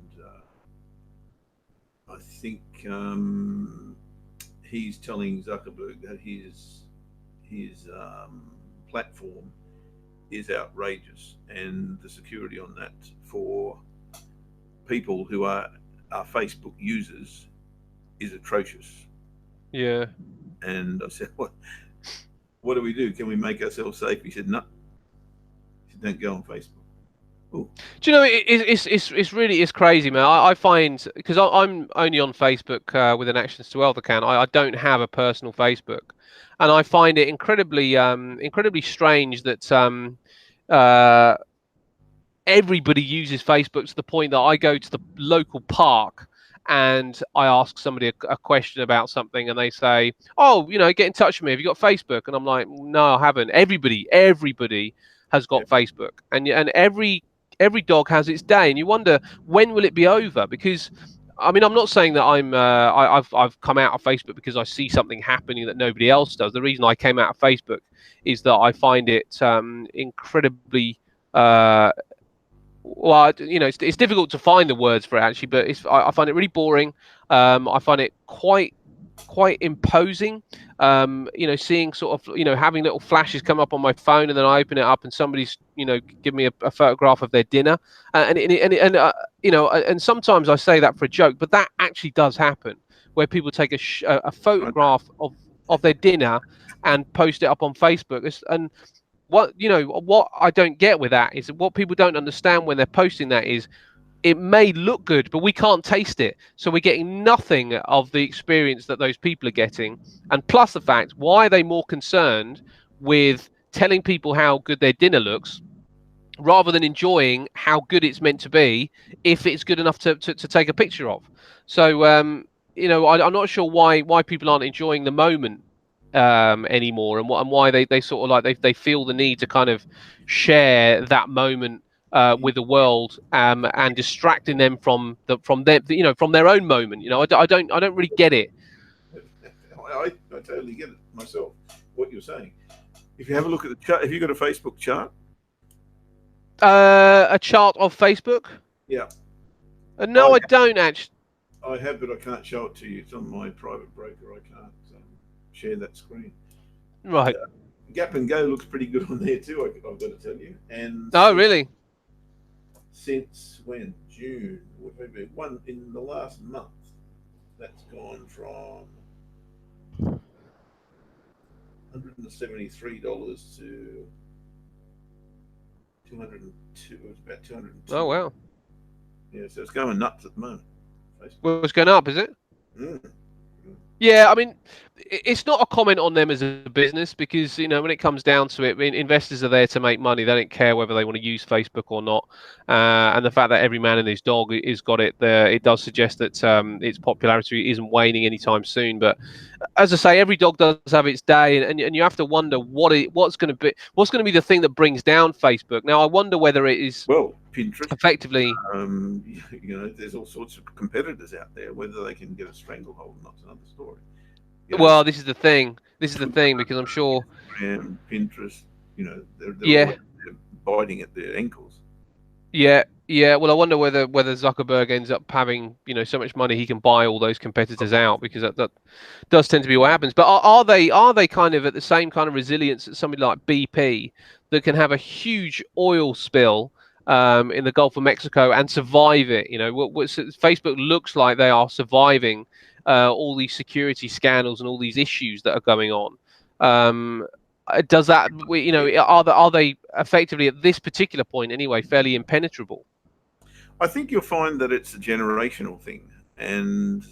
I think he's telling Zuckerberg that his platform is outrageous, and the security on that for people who are Facebook users is atrocious. Yeah. And I said, what do we do? Can we make ourselves safe? He said, no. He said, don't go on Facebook. Ooh. Do you know, it's crazy, man. I find, because I'm only on Facebook with an Actions to Wealth account, I don't have a personal Facebook, and I find it incredibly strange that everybody uses Facebook to the point that I go to the local park and I ask somebody a question about something, and they say, "Oh, get in touch with me. Have you got Facebook?" And I'm like, "No, I haven't." Everybody has got Facebook, and every dog has its day, and you wonder, when will it be over? Because I mean, I'm not saying that I've come out of Facebook because I see something happening that nobody else does. The reason I came out of Facebook is that I find it incredibly it's difficult to find the words for it actually, but I find it really boring. I find it quite imposing. Seeing sort of having little flashes come up on my phone, and then I open it up and somebody's give me a photograph of their dinner, and sometimes I say that for a joke, but that actually does happen, where people take a photograph of their dinner and post it up on Facebook. And what I don't get with that is what people don't understand when they're posting that is, it may look good, but we can't taste it. So we're getting nothing of the experience that those people are getting. And plus the fact, why are they more concerned with telling people how good their dinner looks rather than enjoying how good it's meant to be, if it's good enough to take a picture of? So, I'm not sure why people aren't enjoying the moment anymore, and why they sort of like they feel the need to kind of share that moment with the world, and distracting them from their own moment. I don't really get it. I totally get it myself. What you're saying. If you have a look at the chart, have you got a Facebook chart? A chart of Facebook? Yeah. No, I don't actually. I have, but I can't show it to you. It's on my private broker. I can't share that screen. Right. Gap and Go looks pretty good on there too. I've got to tell you. And oh, really? Since when? June. Maybe one in the last month. That's gone from $173 to 202. It was about 202. Oh, wow. Yeah, so it's going nuts at the moment. Well, it's going up, is it? Mm. Yeah, I mean, it's not a comment on them as a business because, you know, when it comes down to it, I mean, investors are there to make money. They don't care whether they want to use Facebook or not. And the fact that every man and his dog has got it there, it does suggest that its popularity isn't waning anytime soon. But as I say, every dog does have its day, and you have to wonder what's going to be the thing that brings down Facebook. Now, I wonder whether it is Pinterest. Effectively, you know, there's all sorts of competitors out there. Whether they can get a stranglehold or not's another story. You know, well, this is the thing. This is the thing because I'm sure Pinterest, you know, they're biting at their ankles. Yeah. Well, I wonder whether Zuckerberg ends up having, you know, so much money he can buy all those competitors out, because that does tend to be what happens. But are they kind of at the same kind of resilience that somebody like BP that can have a huge oil spill in the Gulf of Mexico and survive it? You know, Facebook looks like they are surviving all these security scandals and all these issues that are going on. Does that, you know, are they effectively at this particular point anyway fairly impenetrable? I think you'll find that it's a generational thing, and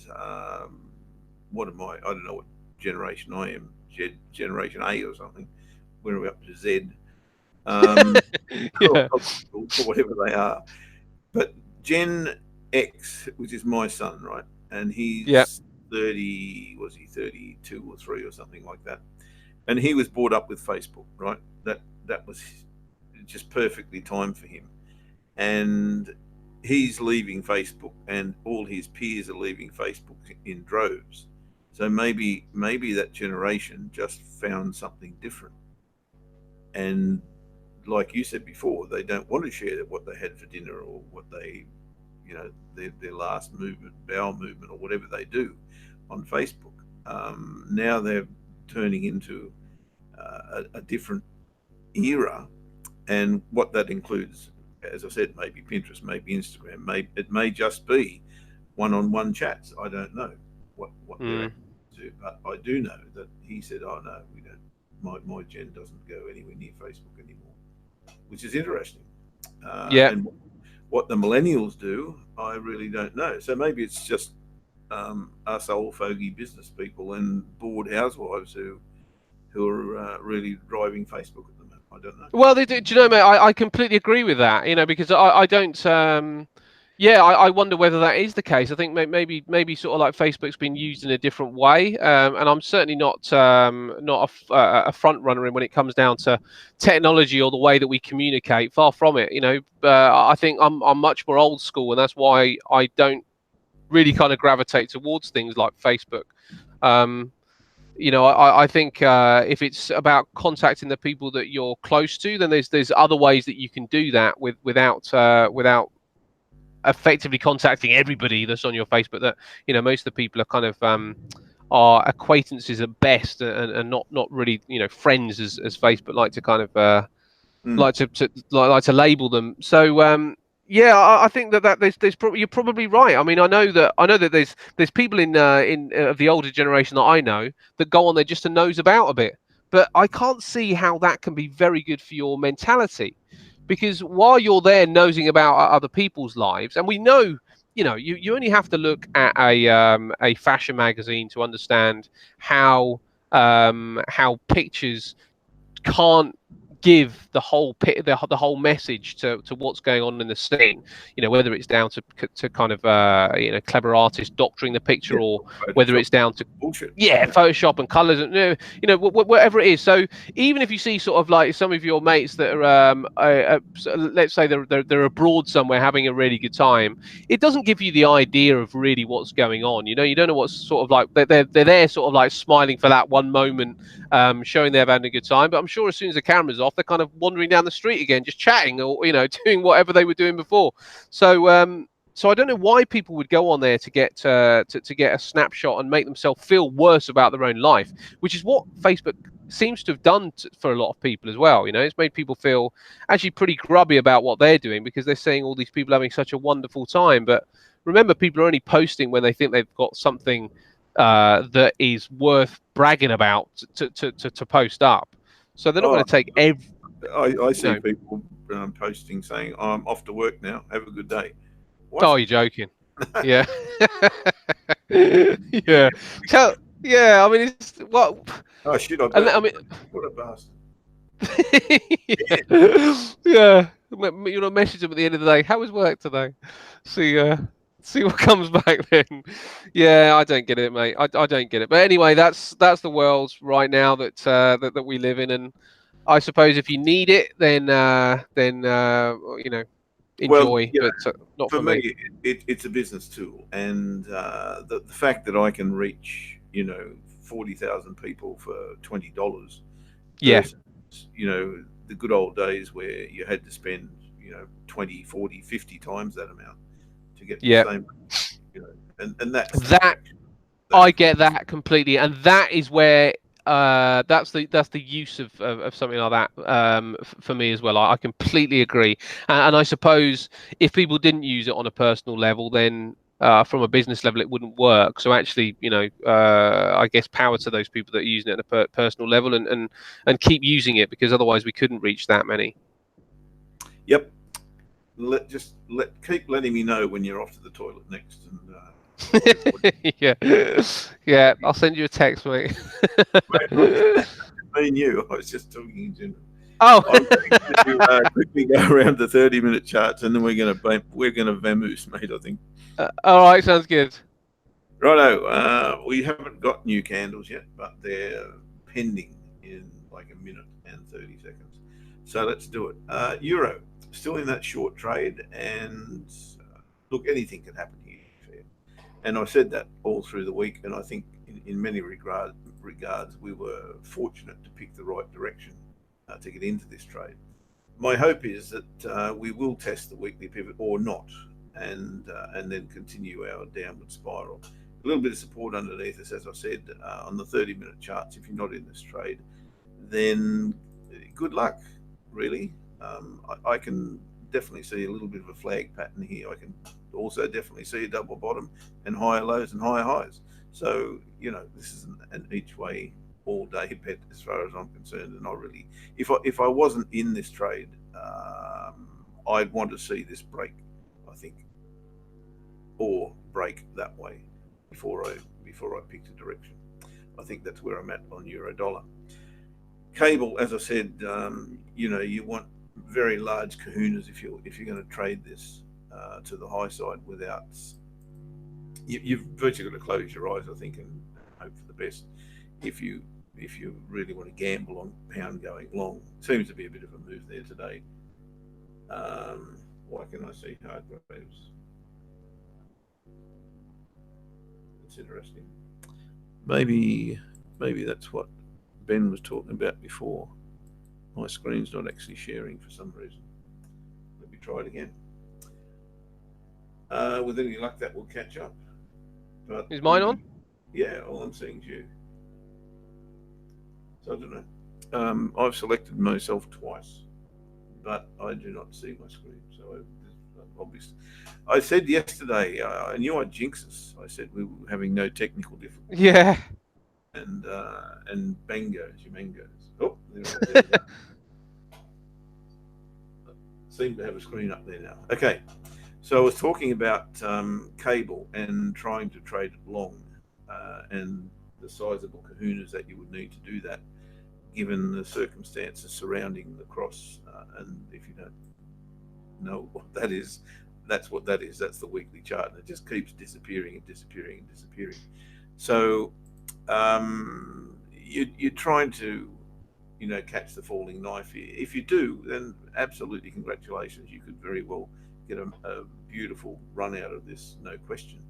what am I? I don't know what generation I am. Generation A or something. When are we up to Z? Yeah. Or whatever they are. But Gen X, which is my son, right, and he's 30. Was he 32 or 3 or something like that? And he was brought up with Facebook, right? That was just perfectly timed for him. And he's leaving Facebook, and all his peers are leaving Facebook in droves. So maybe that generation just found something different. And like you said before, they don't want to share what they had for dinner or what they, you know, their last bowel movement or whatever they do on Facebook. Now they're turning into a different era, and what that includes, as I said, maybe Pinterest, maybe Instagram, it may just be one-on-one chats. I don't know what they're do, but I do know that he said, "Oh no, we don't. My gen doesn't go anywhere near Facebook anymore," which is interesting. And what the millennials do, I really don't know. So maybe it's just us old fogey business people and bored housewives who are really driving Facebook at the moment. I don't know. Well, do you know, mate? I completely agree with that. You know, because I don't. I wonder whether that is the case. I think maybe sort of like Facebook's been used in a different way, and I'm certainly not a front runner when it comes down to technology or the way that we communicate. Far from it. You know, I think I'm much more old school, and that's why I don't really kind of gravitate towards things like Facebook. You know, I think if it's about contacting the people that you're close to, then there's other ways that you can do that without effectively contacting everybody that's on your Facebook. That, you know, most of the people are kind of are acquaintances at best, and not really, you know, friends as Facebook like to kind of like to label them. So yeah, I think that there's probably, you're probably right. I mean, I know that there's people in of the older generation that I know that go on there just to nose about a bit, but I can't see how that can be very good for your mentality, because while you're there nosing about other people's lives, and we know, you know, you only have to look at a fashion magazine to understand how pictures can't give the whole the whole message to what's going on in the scene. You know, whether it's down to kind of clever artists doctoring the picture, Yeah, or whether it's down to bullshit. Photoshop and colors, and whatever it is. So even if you see sort of like some of your mates that are let's say they're abroad somewhere having a really good time, it doesn't give you the idea of really what's going on. You know, you don't know what's sort of like they're there sort of like smiling for that one moment, showing they're having a good time. But I'm sure as soon as the camera's off, they're kind of wandering down the street again, just chatting, or doing whatever they were doing before. So I don't know why people would go on there to get to get a snapshot and make themselves feel worse about their own life, which is what Facebook seems to have done for a lot of people as well. You know, it's made people feel actually pretty grubby about what they're doing, because they're seeing all these people having such a wonderful time. But remember, people are only posting when they think they've got something that is worth bragging about to post up. So they're not going to take every. I see people posting saying, "I'm off to work now. Have a good day." What? Oh, you're joking. Yeah. Yeah. So, yeah, I mean, it's what. Oh shit! I mean, what a bastard. Yeah. You know, message them at the end of the day. How was work today? See what comes back then. Yeah, I don't get it, mate. I don't get it. But anyway, that's the world right now that we live in, and I suppose if you need it, then enjoy. Well, but not for for me. It's a business tool, and the fact that I can reach 40,000 people for $20. Yeah. Versus, the good old days where you had to spend 20, 40, 50 times that amount to get the same. And that I get that completely, and that is where that's the use of something like that for me as well. I completely agree, and I suppose if people didn't use it on a personal level, then from a business level it wouldn't work. So actually, I guess power to those people that are using it at a personal level, and keep using it, because otherwise we couldn't reach that many. Yep. Keep letting me know when you're off to the toilet next, and yeah, I'll send you a text, mate. Me and you, I was just talking in general. Oh, I'm going to quickly go around the 30-minute charts, and then we're going to vamoose, mate. I think. All right, sounds good. Righto. We haven't got new candles yet, but they're pending in like a minute and 30 seconds. So let's do it. Euro still in that short trade, and look, anything can happen here. And I said that all through the week, and I think in many regards we were fortunate to pick the right direction to get into this trade. My hope is that we will test the weekly pivot or not, and then continue our downward spiral. A little bit of support underneath us, as I said, on the 30-minute charts. If you're not in this trade, then good luck, really. I can definitely see a little bit of a flag pattern here. I can also definitely see a double bottom and higher lows and higher highs. So, this is an each way all day bet as far as I'm concerned. And I really, if I wasn't in this trade, I'd want to see this break, I think, or break that way before I picked a direction. I think that's where I'm at on euro dollar. Cable, as I said, you want very large kahunas if you're going to trade this to the high side without. You've virtually got to close your eyes, I think, and hope for the best. If you really want to gamble on pound going long, seems to be a bit of a move there today. Why can I see Hargraves? It's interesting. Maybe that's what Ben was talking about before. My screen's not actually sharing for some reason. Let me try it again. With any luck, that will catch up. But is mine on? Yeah, all I'm seeing is you. So I don't know. I've selected myself twice, but I do not see my screen. So obviously, I said yesterday, I knew I'd jinx us. I said we were having no technical difficulties. Yeah. And bangos, your mangoes. Oh, there seem to have a screen up there now. Okay, so I was talking about cable and trying to trade it long, and the sizable kahunas that you would need to do that. given the circumstances surrounding the cross. And if you don't know what that is, that's what that is. That's the weekly chart, and it just keeps disappearing and disappearing and disappearing. So you're trying to, catch the falling knife here. If you do, then absolutely congratulations. You could very well get a beautiful run out of this, no question.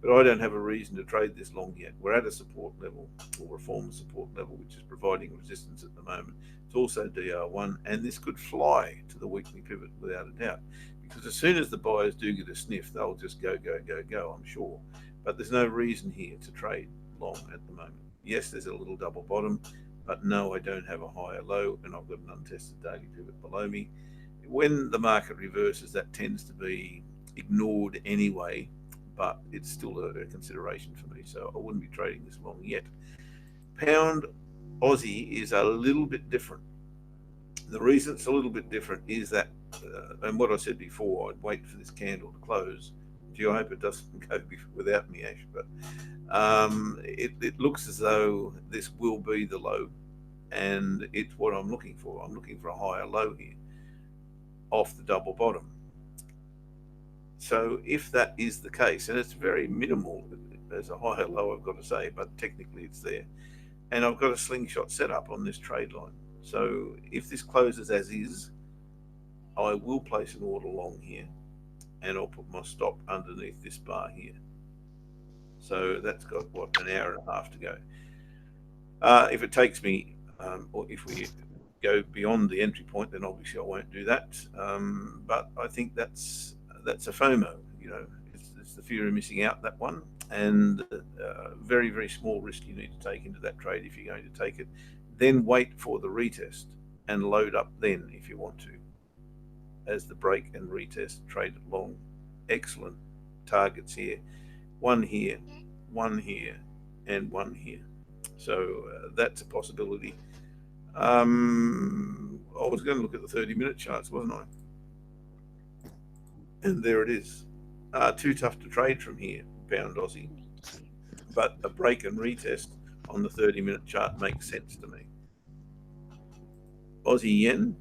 But I don't have a reason to trade this long yet. We're at a support level, or a form of support level, which is providing resistance at the moment. It's also DR1, and this could fly to the weekly pivot without a doubt. Because as soon as the buyers do get a sniff, they'll just go, I'm sure. But there's no reason here to trade long at the moment. Yes, there's a little double bottom, but no, I don't have a higher low, and I've got an untested daily pivot below me. When the market reverses, that tends to be ignored anyway, but it's still a consideration for me, so I wouldn't be trading this long yet. Pound Aussie is a little bit different. The reason it's a little bit different is that, and what I said before, I'd wait for this candle to close. Gee, I hope it doesn't go without me, Ash, but it looks as though this will be the low, and it's what I'm looking for. I'm looking for a higher low here off the double bottom. So if that is the case, and it's very minimal, there's a higher low, I've got to say, but technically it's there. And I've got a slingshot set up on this trade line. So if this closes as is, I will place an order long here, and I'll put my stop underneath this bar here. So that's got, an hour and a half to go. If it takes me, or if we go beyond the entry point, then obviously I won't do that. But I think that's a FOMO, it's the fear of missing out, that one, and very, very small risk you need to take into that trade if you're going to take it. Then wait for the retest and load up then if you want to. As the break and retest, trade it long. Excellent targets here. One here, and one here. So that's a possibility. I was going to look at the 30-minute charts, wasn't I? And there it is. Too tough to trade from here, Pound Aussie. But a break and retest on the 30-minute chart makes sense to me. Aussie Yen,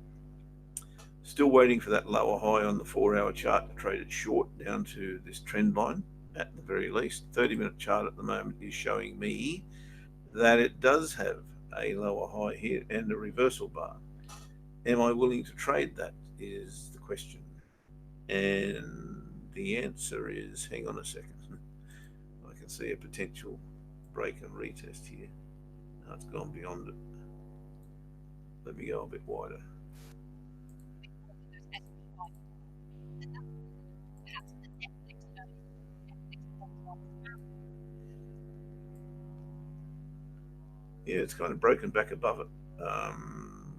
still waiting for that lower high on the 4-hour chart to trade it short down to this trend line at the very least. 30-minute chart at the moment is showing me that it does have a lower high here and a reversal bar. Am I willing to trade that is the question. And the answer is, hang on a second. I can see a potential break and retest here. No, it's gone beyond it. Let me go a bit wider. Yeah, it's kind of broken back above it.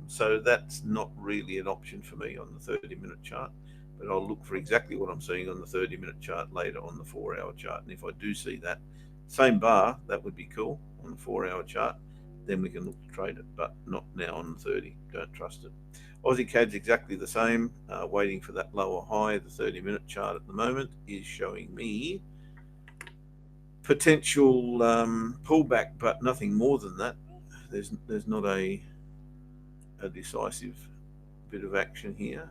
So that's not really an option for me on the 30-minute chart, but I'll look for exactly what I'm seeing on the 30-minute chart later on the 4-hour chart. And if I do see that same bar, that would be cool on the 4-hour chart, then we can look to trade it, but not now on the 30. Don't trust it. Aussie CAD's exactly the same, waiting for that lower high. The 30-minute chart at the moment is showing me potential pullback, but nothing more than that. There's not a decisive bit of action here.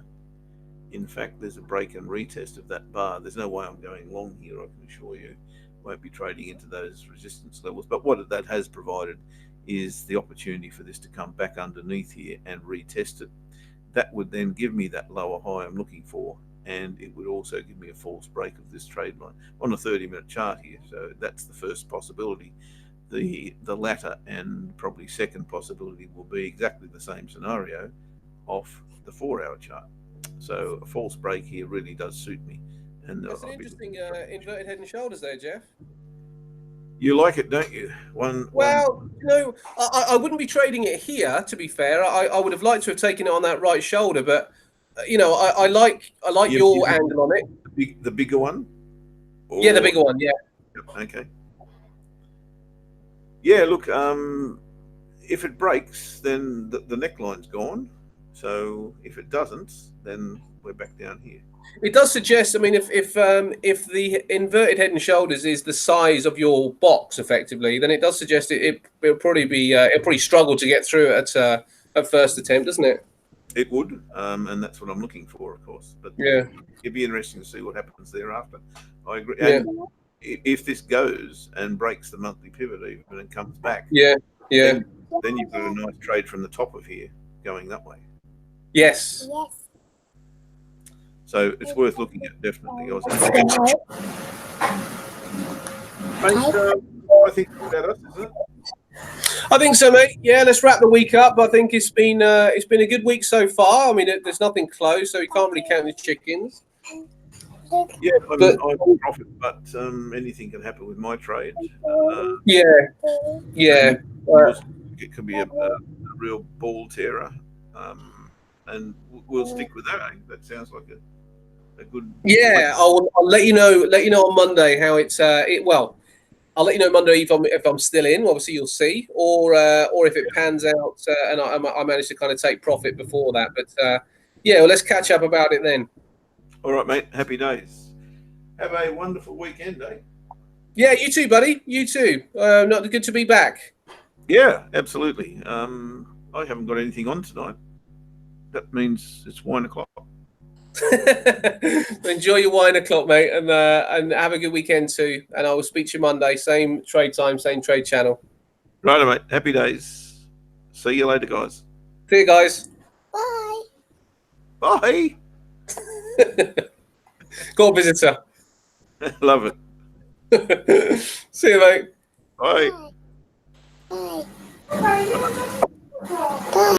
In fact, there's a break and retest of that bar. There's no way I'm going long here, I can assure you. Won't be trading into those resistance levels. But what that has provided is the opportunity for this to come back underneath here and retest it. That would then give me that lower high I'm looking for, and it would also give me a false break of this trade line on a 30-minute chart here. So that's the first possibility. The latter and probably second possibility will be exactly the same scenario off the 4-hour chart. So a false break here really does suit me. And that's an interesting inverted head and shoulders there, Jeff. You like it, don't you? Well, no, I wouldn't be trading it here. To be fair, I would have liked to have taken it on that right shoulder, but I like your angle on it. The bigger one? Or... Yeah, the bigger one. Yeah. Okay. Yeah, look, if it breaks, then the neckline's gone. So if it doesn't, then we're back down here. it does suggest. I mean, if the inverted head and shoulders is the size of your box, effectively, then it does suggest it'll probably be it'll probably struggle to get through it at first attempt, doesn't it? It would, and that's what I'm looking for, of course. But yeah, it'd be interesting to see what happens thereafter. I agree. Yeah. And if this goes and breaks the monthly pivot even and comes back, yeah. then you've got a nice trade from the top of here going that way. Yes. So it's worth looking at, definitely. I think about us, isn't it? I think so, mate. Yeah, let's wrap the week up. I think it's been a good week so far. I mean, there's nothing close, so we can't really count the chickens. Yeah, I'm profit, but anything can happen with my trade. Yeah. It could be a real ball tearer, and we'll stick with that. That sounds like a good. Yeah, I'll let you know. Let you know on Monday how it's. Well, I'll let you know Monday if I'm still in. Obviously, you'll see, or if it pans out and I manage to kind of take profit before that. But yeah, well, let's catch up about it then. All right, mate. Happy days. Have a wonderful weekend, eh? Yeah, you too, buddy. You too. Not good to be back. Yeah, absolutely. I haven't got anything on tonight. That means it's wine o'clock. Enjoy your wine o'clock, mate, and have a good weekend too. And I will speak to you Monday. Same trade time, same trade channel. Right, mate. Happy days. See you later, guys. See you guys. Bye. Bye. Got a visitor. Love it. See you, mate. Bye. Bye. Bye. Bye.